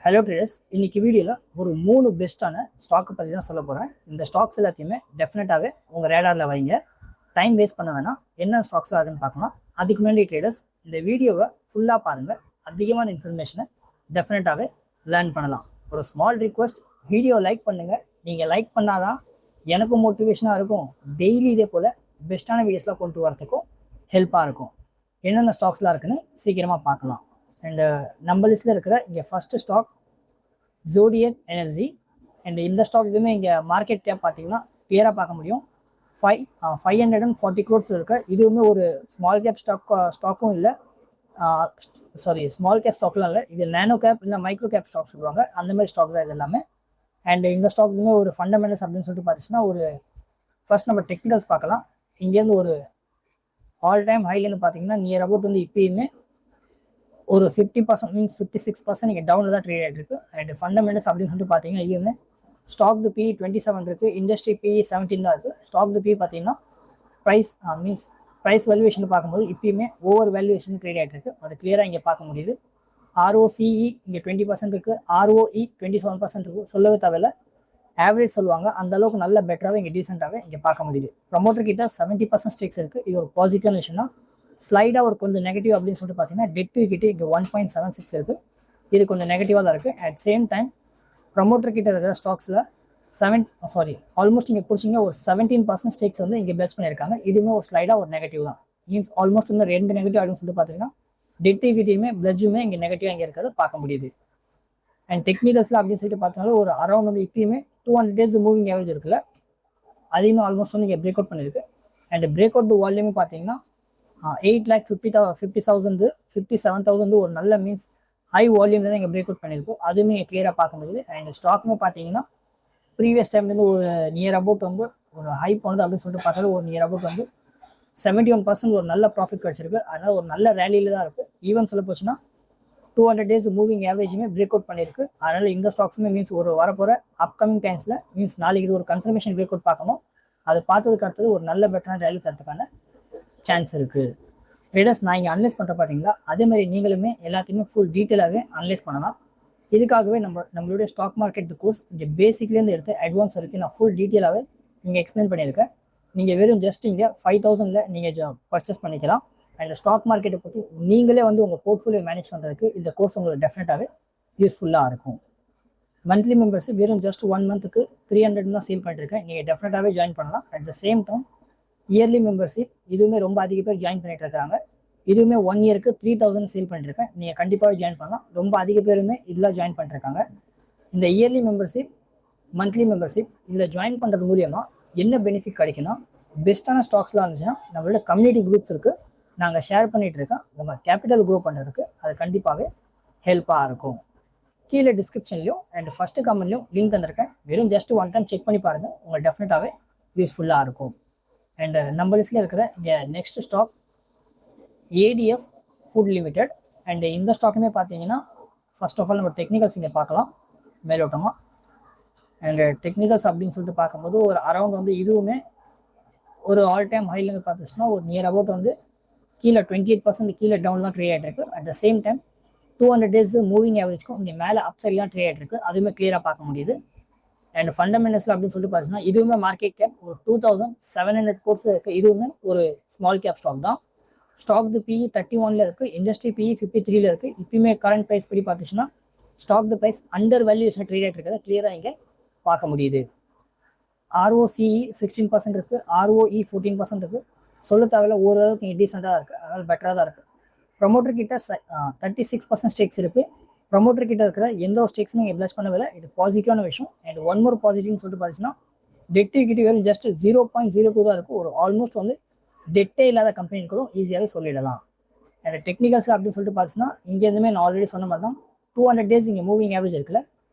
Hello traders, இன்னைக்கு வீடியோவில் ஒரு 3 பெஸ்ட்டான ஸ்டாக்கை பற்றி தான் சொல்ல போகிறேன். இந்த ஸ்டாக்ஸ் எல்லாத்தையுமே டெஃபினட்டாகவே உங்கள் ரேடாரில் வைங்க. டைம் வேஸ்ட் பண்ண வேணாம். என்ன ஸ்டாக்ஸ்லாம் இருக்குன்னு பார்க்கலாம். அதுக்கு முன்னாடி ட்ரேடர்ஸ் இந்த வீடியோவை ஃபுல்லாக பாருங்கள். அதிகமான இன்ஃபர்மேஷனை டெஃபினட்டாகவே லேர்ன் பண்ணலாம். ஒரு ஸ்மால் ரிக்வெஸ்ட், வீடியோ லைக் பண்ணுங்கள். நீங்கள் லைக் பண்ணாதான் எனக்கும் மோட்டிவேஷனாக இருக்கும். டெய்லி இதே போல் பெஸ்ட்டான வீடியோஸ்லாம் கொண்டு வரதுக்கும் ஹெல்ப்பாக இருக்கும். என்னென்ன ஸ்டாக்ஸ்லாம் இருக்குன்னு சீக்கிரமாக பார்க்கலாம். அண்ட் நம்ம லிஸ்ட்டில் இருக்கிற இங்கே ஃபஸ்ட்டு ஸ்டாக் ஜோடியக் எனர்ஜி. அண்ட் இந்த ஸ்டாக் இதுவுமே இங்கே மார்க்கெட் கேப் பார்த்தீங்கன்னா கிளியராக பார்க்க முடியும். 540 crores இருக்குது. இதுவுமே ஒரு ஸ்மால் கேப் ஸ்டாக்கும் இல்லை, ஸ்மால் கேப் ஸ்டாக்லாம் இல்லை. இது நேனோ கேப் இல்லை மைக்ரோ கேப் ஸ்டாக் சொல்லுவாங்க. அந்த மாதிரி ஸ்டாக் தான் இது எல்லாமே. அண்ட் இந்த ஸ்டாக் இதுவுமே ஒரு ஃபண்டமெண்டல்ஸ் அப்படின்னு சொல்லிட்டு பார்த்துச்சுன்னா ஒரு ஃபர்ஸ்ட் நம்ம டெக்னிக்கல்ஸ் பார்க்கலாம். இங்கேருந்து ஒரு ஆல் டைம் ஹைலேருந்து பார்த்தீங்கன்னா நியர் அபவுட் வந்து இப்பயுமே ஒரு 50% மீன்ஸ் 56% இங்கே டவுனில் தான் ட்ரேட் ஆகிட்டு இருக்குது. அண்ட் ஃபண்டமெண்டல்ஸ் அப்படின்னு சொல்லிட்டு பார்த்தீங்கன்னா இதுவுமே ஸ்டாக் தி பி 27 இருக்குது, இண்டஸ்ட்ரி பி 17 தான் இருக்குது. ஸ்டாக் தி பி பார்த்தீங்கன்னா ப்ரைஸ் வேல்யூவேஷன் பார்க்கும்போது இப்பயுமே ஓவர் வேல்யூவேஷன் ட்ரேட் ஆகிட்டு இருக்குது. அது கிளியராக இங்கே பார்க்க முடியுது. ROCE இங்கே 20% இருக்குது, ROE 27% இருக்குது. சொல்லவே தேவையில்ல, ஆவரேஜ் சொல்லுவாங்க. அந்த அளவுக்கு நல்ல பெட்டராகவே இங்கே டீசெண்டாகவே இங்கே பார்க்க முடியுது. ப்ரமோட்டர் கிட்ட 70% ஸ்டேக்ஸ் இருக்குது. இது ஒரு பாசிட்டிவான விஷயம் தான். ஸ்லைடாக ஒரு கொஞ்சம் நெகட்டிவ் அப்படின்னு சொல்லிட்டு பார்த்தீங்கன்னா டெட் கிட்டே இங்கே 1.76 இருக்குது. இது கொஞ்சம் நெகட்டிவாக தான் இருக்குது. அட் சேம் டைம் ப்ரமோட்டர் கிட்ட இருக்கிற ஸ்டாக்ஸில் ஆல்மோஸ்ட் இங்கே பிடிச்சிங்க ஒரு 17% ஸ்டேக்ஸ் வந்து இங்கே பிளட்ஸ் பண்ணியிருக்காங்க. இதுவுமே ஒரு ஸ்லைடாக ஒரு நெகட்டிவ் தான். மீன்ஸ் ஆல்மோஸ்ட் வந்து 2 நெகட்டிவ் அப்படின்னு சொல்லிட்டு பார்த்தீங்கன்னா டெட் ஈக்விட்டியுமே பிளட்ஜுமே இங்கே நெகட்டிவாக இங்கே இருக்கிறது பார்க்க முடியுது. அண்ட் டெக்னிக்கல்ஸில் அப்படின்னு சொல்லிட்டு பார்த்தீங்கன்னா ஒரு அரௌண்ட் வந்து இப்பயுமே 200 days மூவிங் ஆவரேஜ் இருக்குல்ல, அதையுமே ஆல்மோஸ்ட் வந்து இங்கே பிரேக் அவுட் பண்ணியிருக்கு. அண்ட் பிரேக் அவுட் வால்யூமே பார்த்தீங்கன்னா 8,50,000 57,000 ஒரு நல்ல மீன்ஸ் ஹை வால்யூம்ல தான் இங்கே பிரேக் அவுட் பண்ணியிருக்கோம். அதுவுமே இங்கே கிளியராக பார்க்க முடியுது. அண்ட் ஸ்டாக்குமே பார்த்தீங்கன்னா ப்ரீவியஸ் டைம்லேருந்து ஒரு நியர் அபவுட் வந்து ஒரு ஹை போனது அப்படின்னு சொல்லிட்டு பார்த்தாலும் ஒரு நியர் அபவுட் வந்து 71% ஒரு நல்ல ப்ராஃபிட் கிடச்சிருக்கு. அதனால் ஒரு நல்ல ரேலியில் தான் இருக்குது. ஈவன் சொல்ல போச்சுன்னா 200 days மூவிங் ஆவரேஜுமே பிரேக் அவுட் பண்ணியிருக்கு. அதனால் இந்த ஸ்டாக்ஸுமே மீன்ஸ் ஒரு வரப்போகிற அப்கமிங் டைம்ஸில் மீன்ஸ் நாளைக்கு இது ஒரு கன்ஃபர்மேஷன் பிரேக் அவுட் பார்க்கணும். அது பார்த்ததுக்கு அடுத்தது ஒரு நல்ல பெட்டரான ரேலி தரத்துக்கான சான்ஸ் இருக்குது. ட்ரேடர்ஸ் நான் இங்கே அனலைஸ் பண்ணுற பார்த்தீங்களா, அதே மாதிரி நீங்களுமே எல்லாத்தையுமே ஃபுல் டீட்டெயிலாகவே அனலைஸ் பண்ணலாம். இதுக்காகவே நம்மளுடைய ஸ்டாக் மார்க்கெட் கோர்ஸ் இங்கே பேசிக்லேருந்து எடுத்து அட்வான்ஸ் வரைக்கும் நான் ஃபுல் டீட்டெயிலாகவே இங்கே எக்ஸ்பிளைன் பண்ணியிருக்கேன். நீங்கள் வெறும் ஜஸ்ட் இங்கே 5,000 நீங்கள் பர்ச்சேஸ் பண்ணிக்கலாம். அண்ட் ஸ்டாக் மார்க்கெட்டை பற்றி நீங்களே வந்து உங்கள் போர்ட்ஃபோலியோ மேனேஜ் பண்ணுறதுக்கு இந்த கோர்ஸ் உங்களுக்கு டெஃபினட்டாகவே யூஸ்ஃபுல்லாக இருக்கும். மந்த்லி மெம்பர்ஸ் வெறும் ஜஸ்ட் 1 monthக்கு 300 தான் சேல் பண்ணியிருக்கேன். நீங்கள் டெஃபினட்டாகவே ஜாயின் பண்ணலாம். At the same time yearly membership இதுவுமே ரொம்ப அதிக பேர் ஜாயின் பண்ணிட்டு இருக்காங்க. இதுவுமே 1 yearக்கு 3,000 சேல் பண்ணியிருக்கேன். நீங்கள் கண்டிப்பாகவே ஜாயின் பண்ணலாம். ரொம்ப அதிக பேருமே இதில் ஜாயின் பண்ணிருக்காங்க. இந்த இயர்லி மெம்பர்ஷிப், மந்த்லி மெம்பர்ஷிப் இதில் ஜாயின் பண்ணுறது மூலியமாக என்ன பெனிஃபிட் கிடைக்குன்னா, பெஸ்ட்டான ஸ்டாக்ஸ்லாம் இருந்துச்சுன்னா நம்மளோட கம்யூனிட்டி குரூப்ஸ் இருக்குது, நாங்கள் ஷேர் பண்ணிகிட்டு இருக்கோம். உங்கள் கேபிட்டல் க்ரோ பண்ணுறதுக்கு அது கண்டிப்பாகவே ஹெல்ப்பாக இருக்கும். கீழே டிஸ்கிரிப்ஷன்லையும் அண்ட் ஃபஸ்ட்டு கமெண்ட்லையும் லிங்க் தந்திருக்கேன். வெறும் ஜஸ்ட் 1 time செக் பண்ணி பாருங்கள், உங்களுக்கு டெஃபினட்டாகவே யூஸ்ஃபுல்லாக இருக்கும். அண்ட் நம்ம லிஸ்ட்டில் இருக்கிற இங்கே next stock ADF food limited. And இந்த ஸ்டாக்குமே பார்த்தீங்கன்னா ஃபர்ஸ்ட் ஆஃப் ஆல் நம்ம டெக்னிக்கல்ஸ் இங்கே பார்க்கலாம் மேலோட்டமாக. அண்ட் டெக்னிக்கல்ஸ் அப்படின்னு சொல்லிட்டு பார்க்கும்போது ஒரு அரௌண்ட் வந்து இதுவுமே ஒரு ஆல் டைம் ஹைலேருந்து பார்த்துச்சுன்னா ஒரு நியர் அபவுட் வந்து கீழே 28% கீழே டவுன் தான் ட்ரேட் ஆகிட்டு இருக்குது. At the same time 200 days moving ஆவரேஜ்க்கும் இங்கே மேலே அப் சைட்லாம் ட்ரேட் ஆகிட்டு இருக்குது. அதுவுமே கிளியராக பார்க்க முடியுது. அண்ட் ஃபண்டமெண்டல்ஸில் அப்படின்னு சொல்லிட்டு பார்த்தீங்கன்னா இதுவுமே மார்க்கெட் கேப் ஒரு 2,700 crores இருக்குது. இதுவுமே ஒரு ஸ்மால் கேப் ஸ்டாக் தான். ஸ்டாக் தி PE 31 இருக்குது, இண்டஸ்ட்ரி PE 53 இருக்குது. இப்பயுமே கரண்ட் ப்ரைஸ் படி பார்த்துச்சுன்னா stock the price under valuation trade ஆகிட்டு இருக்கிறத கிளியராக இங்கே பார்க்க முடியுது. ROCE 16% இருக்குது, ROE 14% இருக்குது. சொல்ல தேவையில்ல, ஓரளவுக்கு இங்கே டீசெண்டாக இருக்குது. அதனால் பெட்டராக தான் இருக்குது. ப்ரமோட்டர் கிட்ட 36% ஸ்டேக்ஸ் இருக்குது. ப்ரமோட்டர் கிட்ட இருக்கிற எந்த ஒரு ஸ்டேக்ஸும் நீங்கள் பிளஸ் பண்ணவில்லை. இது பாசிட்டிவான விஷயம். அண்ட் ஒன் மோர் பாசிட்டிவ்னு சொல்லிட்டு பார்த்தீங்கன்னா டெட் ஈக்விட்டி வெறும் ஜஸ்ட் 0.02 தான் இருக்குது. ஒரு ஆல்மோஸ்ட் வந்து டெட்டே இல்லாத கம்பெனி கூட ஈஸியாகவே சொல்லிடலாம். அண்ட் டெக்னிக்கல்ஸ் அப்படின்னு சொல்லிட்டு பார்த்தீங்கன்னா இங்கேருந்துமே நான் ஆல்ரெடி சொன்ன மாதிரி தான் 200 days இங்கே மூவிங் ஆவரேஜ் இருக்குல்ல,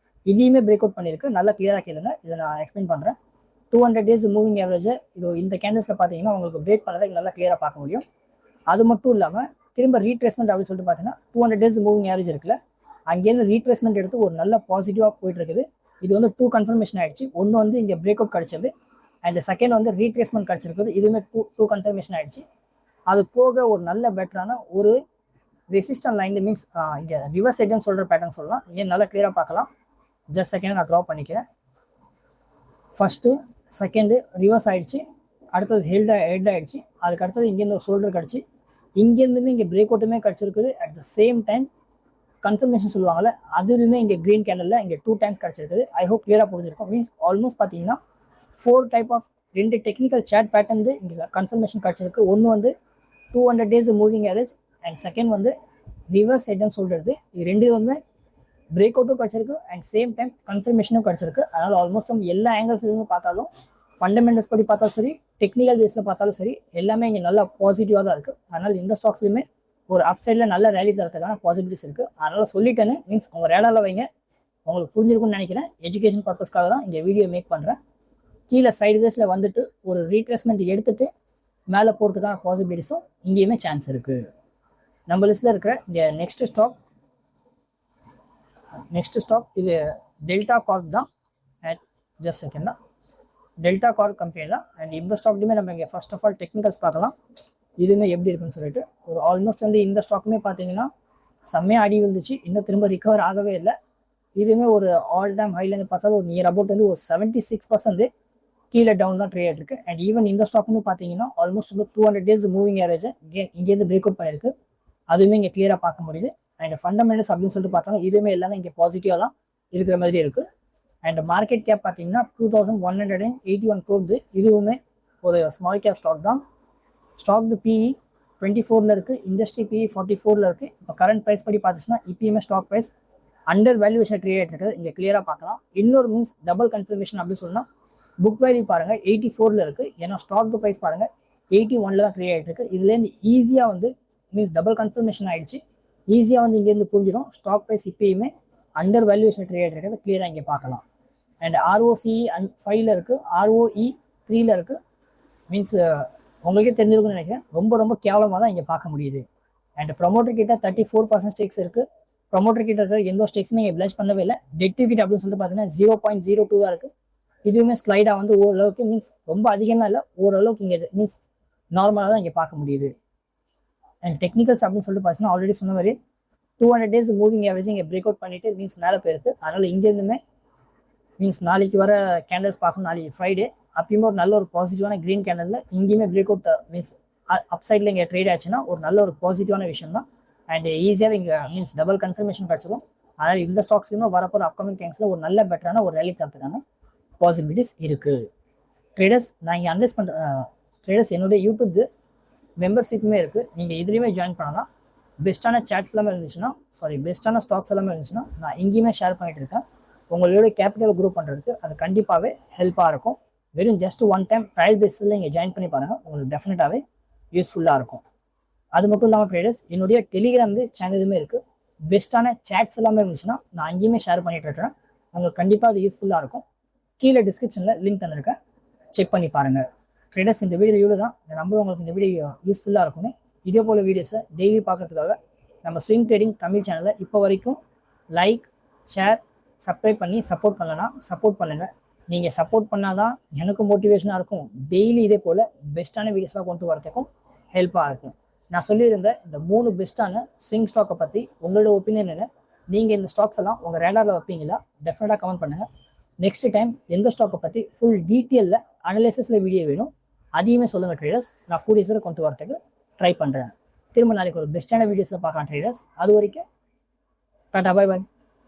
இதையுமே பிரேக் அவுட் பண்ணியிருக்கு. நல்லா கிளியராக கேளுங்க, இதை நான் எக்ஸ்பிளைன் பண்ணுறேன். 200 days மூவிங் ஆவரேஜை இது இந்த கேண்டல்ஸில் பார்த்தீங்கன்னா உங்களுக்கு பிரேக் பண்ணதை நல்லா கிளியராக பார்க்க முடியும். அது மட்டும் இல்லாமல் திரும்ப ரீட்ரேஸ்மெண்ட் அப்படின்னு சொல்லிட்டு பார்த்தீங்கன்னா 200 days மூவிங் ஆவரேஜ் இருக்குல்ல, அங்கேருந்து ரீட்ரேஸ்மெண்ட் எடுத்து ஒரு நல்ல பாசிட்டிவாக போயிட்டு இருக்குது. இது வந்து 2 கன்ஃபர்மேஷன் ஆகிடுச்சு. ஒன்று வந்து இங்கே பிரேக் அவுட் கிடச்சது, அண்ட் செகண்ட் வந்து ரீட்ரேஸ்மெண்ட் கிடச்சிருக்குது. இதுவுமே 2 கன்ஃபர்மேஷன் ஆகிடுச்சு. அது போக ஒரு நல்ல பெட்டரான ஒரு ரெசிஸ்டன்ட் லைன் மீன்ஸ் இங்கே ரிவர்ஸ் சைடுன்னு சொல்கிற பேட்டர்ன் சொல்லலாம். இங்கே நல்லா கிளியராக பார்க்கலாம். ஜஸ்ட் செகண்ட் நான் ட்ரா பண்ணிக்கிறேன். ஃபஸ்ட்டு செகண்டு ரிவர்ஸ் ஆகிடுச்சு, அடுத்தது ஹெட் ஆகிடுச்சு, அதுக்கு அடுத்தது இங்கேருந்து ஒரு ஷோல்டர் கிடச்சி, இங்கேருந்துமே இங்கே பிரேக் அவுட்டுமே கிடச்சிருக்குது. At the same time confirmation சொல்லுவாங்கள்ல, அதுவுமே இங்கே க்ரீன் கேண்டலில் இங்கே 2 டைம்ஸ் கிடச்சிருக்குது. ஐ ஹோப் கிளியராக புரிஞ்சிருக்கும். மீன்ஸ் ஆல்மோஸ்ட் பார்த்தீங்கன்னா 4 type of 2 technical chart pattern இங்கே கன்ஃபர்மேஷன் கிடச்சிருக்கு. ஒன்று வந்து 200 days moving average and second வந்து ரிவர்ஸ் ஹெட்னு சொல்கிறது. இது ரெண்டு வந்து பிரேக் அவுட்டும் கிடச்சிருக்கு அண்ட் சேம் டைம் கன்ஃபர்மேஷனும் கிடச்சிருக்கு. அதனால் ஆல்மோஸ்ட் நம்ம எல்லா ஆங்கிள்ஸ்லையுமே பார்த்தாலும், ஃபண்டமெண்டல்ஸ் படி பார்த்தாலும் சரி, டெக்னிக்கல் பேஸில் பார்த்தாலும் சரி, எல்லாமே இங்கே நல்லா பாசிட்டிவாக தான் இருக்குது. அதனால் இந்த ஸ்டாக்ஸ்லையுமே ஒரு அப்சைடில் நல்ல ரேலி தரத்துக்கான பாசிபிலிட்டிஸ் இருக்குது. அதனால் சொல்லிட்டேன்னு மீன்ஸ் உங்கள் ரேடாரில் வைங்க. உங்களுக்கு புரிஞ்சிருக்கும்னு நினைக்கிறேன். எஜுகேஷன் பர்பஸ்க்காக தான் இங்கே வீடியோ மேக் பண்ணுறேன். கீழே சைடு வேஸில் வந்துட்டு ஒரு ரீட்ரேஸ்மெண்ட் எடுத்துகிட்டு மேலே போகிறதுக்கான பாசிபிலிட்டிஸும் இங்கேயுமே சான்ஸ் இருக்குது. நம்ம லிஸ்ட்டில் இருக்கிற இந்த நெக்ஸ்ட் ஸ்டாக் இது டெல்டா கார்ப் தான். அண்ட் ஜஸ்ட் செகண்டா டெல்டா கார்ப் கம்பெனி தான். அண்ட் இந்த ஸ்டாக்லையுமே நம்ம இங்கே ஃபர்ஸ்ட் ஆஃப் ஆல் டெக்னிக்கல்ஸ் பார்க்கலாம். இதுவுமே எப்படி இருக்குன்னு சொல்லிட்டு ஒரு ஆல்மோஸ்ட் வந்து இந்த ஸ்டாக்குமே பார்த்தீங்கன்னா செம்மையாக அடி விழுந்துச்சு, இன்னும் திரும்ப ரிகவர் ஆகவே இல்லை. இதுவுமே ஒரு ஆல் டைம் ஹைலேருந்து பார்த்தா ஒரு நியர் அபவுட் வந்து ஒரு 76% கீழே டவுன் தான் ட்ரேட் இருக்குது. அண்ட் ஈவன் இந்த ஸ்டாக்னு பார்த்தீங்கன்னா ஆல்மோஸ்ட் வந்து 200 days மூவிங் ஆவரேஜ் இங்கேருந்து பிரேக் அவுட் பண்ணியிருக்கு. அதுவுமே இங்கே கிளியராக பார்க்க முடியுது. அண்ட் ஃபண்டமெண்டல்ஸ் அப்படின்னு சொல்லிட்டு பார்த்தாலும் இதுவுமே எல்லாமே இங்கே பாசிட்டிவாக தான் இருக்கிற மாதிரி இருக்குது. அண்ட் மார்க்கெட் கேப் பார்த்தீங்கன்னா 2181 crore. இதுவுமே ஒரு ஸ்மால் கேப் ஸ்டாக் தான். ஸ்டாக் பிஇ 24 இருக்குது, இண்டஸ்ட்ரி பிஇ 44 இருக்குது. இப்போ கரண்ட் ப்ரைஸ் படி பார்த்துச்சுன்னா இப்பயுமே stock price under valuation trade இருக்குது. இங்கே கிளியராக பார்க்கலாம். இன்னொரு மீன்ஸ் டபுள் கன்ஃபர்மேஷன் அப்படின்னு சொன்னால் புக் வேல்யூ பாருங்கள் 84 இருக்குது. ஏன்னா ஸ்டாக் ப்ரைஸ் பாருங்கள் 81 தான் ட்ரேட் ஆகிட்டு இருக்குது. இதுலேருந்து ஈஸியாக வந்து மீன்ஸ் டபுள் கன்ஃபர்மேஷன் ஆகிடுச்சு. ஈஸியாக வந்து இங்கேருந்து புரிஞ்சிடும் ஸ்டாக் ப்ரைஸ் இப்பயுமே அண்டர் வேல்யூவேஷன் ட்ரேட் இருக்கிறது கிளியராக இங்கே பார்க்கலாம். அண்ட் ROCE 5 இருக்குது, ROE 3 இருக்குது. மீன்ஸ் உங்களுக்கே தெரிஞ்சிருக்குன்னு நினைக்கிறேன். ரொம்ப கேவலமாக தான் இங்கே பார்க்க முடியுது. அண்ட் ப்ரொமோட்டர் கிட்ட 34% ஸ்டேக்ஸ் இருக்குது. ப்ரொமோட்டர் கிட்ட இருக்கிற எந்த ஸ்டேக்ஸுமே இங்கே பிளஸ் பண்ணவே இல்லை. டெட் டு ஈக்விட்டி அப்படின்னு சொல்லிட்டு பார்த்தீங்கன்னா 0.02 தான் இருக்குது. இதுவுமே ஸ்லைடாக வந்து ஓரளவுக்கு மீன்ஸ் ரொம்ப அதிகமாக இல்லை, ஓரளவுக்கு இங்கே மீன்ஸ் நார்மலாக தான் இங்கே பார்க்க முடியுது. அண்ட் டெக்னிக்கல்ஸ் அப்படின்னு சொல்லிட்டு பார்த்தீங்கன்னா ஆல்ரெடி சொன்ன மாதிரி 200 days மூவிங் ஆவரேஜ் இங்கே பிரேக் அவுட் பண்ணிட்டு மீன்ஸ் மேலே போயிருக்கு. அதனால் இங்கேருந்துமே மீன்ஸ் நாளைக்கு வர கேண்டல்ஸ் பார்க்கணும். நாளைக்கு ஃப்ரைடே அப்பயுமே ஒரு நல்ல ஒரு பாசிட்டிவான க்ரீன் கேண்டலில் இங்கேயுமே பிரேக் அவுட் மீன்ஸ் அப் சைடில் இங்கே ட்ரேட் ஆச்சுன்னா ஒரு நல்ல ஒரு பாசிட்டிவான விஷயம் தான். அண்ட் ஈஸியாக இங்கே மீன்ஸ் டபுள் கன்ஃபர்மேஷன் கிடச்சிடும். அதனால் இந்த ஸ்டாக்ஸ்லையுமே வரப்போகிற அப்கமிங் டைம்ஸில் ஒரு நல்ல பெட்டரான ஒரு ரேலி தரத்துக்கான பாசிபிலிட்டிஸ் இருக்குது. ட்ரேடர்ஸ் நான் இங்கே அனலைஸ் பண்ணுறேன். ட்ரேடர்ஸ் என்னுடைய யூடியூப் மெம்பர்ஷிப்புமே இருக்குது. நீங்கள் இதுலேயுமே ஜாயின் பண்ணலாம். பெஸ்ட்டான சேட்ஸ் எல்லாமே இருந்துச்சுன்னா பெஸ்ட்டான ஸ்டாக்ஸ் எல்லாமே இருந்துச்சுன்னா நான் இங்கேயுமே ஷேர் பண்ணிட்டு இருக்கேன். உங்களோட கேபிட்டல் குரூப் பண்ணுறதுக்கு அது கண்டிப்பாகவே ஹெல்ப்பாக இருக்கும். வெறும் ஜஸ்ட் ஒன் டைம் ட்ரையல் பேஸில் இங்கே ஜாயின் பண்ணி பாருங்கள், உங்களுக்கு டெஃபினட்டாகவே யூஸ்ஃபுல்லாக இருக்கும். அது மட்டும் இல்லாமல் ட்ரேடர்ஸ் என்னுடைய டெலிகிராம் சேனலுமே இருக்குது. பெஸ்ட்டான சேட்ஸ் எல்லாமே இருந்துச்சுன்னா நான் அங்கேயுமே ஷேர் பண்ணிட்டு இருக்கிறேன். உங்களுக்கு கண்டிப்பாக அது யூஸ்ஃபுல்லாக இருக்கும். கீழே டிஸ்கிரிப்ஷனில் லிங்க் தந்திருக்கேன், செக் பண்ணி பாருங்கள். ட்ரேடர்ஸ் இந்த வீடியோ இவ்வளோ தான். நான் நம்ப உங்களுக்கு இந்த வீடியோ யூஸ்ஃபுல்லாக இருக்கும்னு. இதே போல் வீடியோஸை டெய்லி பார்க்கறதுக்காக நம்ம ஸ்விங் ட்ரேடிங் தமிழ் சேனலை இப்போ வரைக்கும் லைக், ஷேர், சப்ஸ்கிரைப் பண்ணி சப்போர்ட் பண்ணலன்னா சப்போர்ட் பண்ணுங்கள். நீங்கள் சப்போர்ட் பண்ணால் தான் எனக்கும் மோட்டிவேஷனாக இருக்கும். டெய்லி இதே போல் பெஸ்ட்டான வீடியோஸ்லாம் கொண்டு வரதுக்கும் ஹெல்ப்பாக இருக்கும். நான் சொல்லியிருந்த இந்த 3 பெஸ்ட்டான ஸ்விங் ஸ்டாக்கை பற்றி உங்களோட ஒப்பீனியன் என்ன? நீங்கள் இந்த ஸ்டாக்ஸ் எல்லாம் உங்கள் ரேடாரில் வைப்பீங்களா? டெஃபினட்டாக கமெண்ட் பண்ணுங்கள். நெக்ஸ்ட் டைம் எந்த ஸ்டாக்கை பற்றி ஃபுல் டீட்டெயிலில் அனலைசிஸில் வீடியோ வேணும் அதையுமே சொல்லுங்கள் ட்ரேடர்ஸ். நான் கூடிய சீக்கிரம் கொண்டு வரதுக்கு ட்ரை பண்ணுறேன். திரும்ப நாளைக்கு ஒரு பெஸ்ட்டான வீடியோஸில் பார்க்கலாம் ட்ரேடர்ஸ். அது வரைக்கும் டாடா, பை பாய்.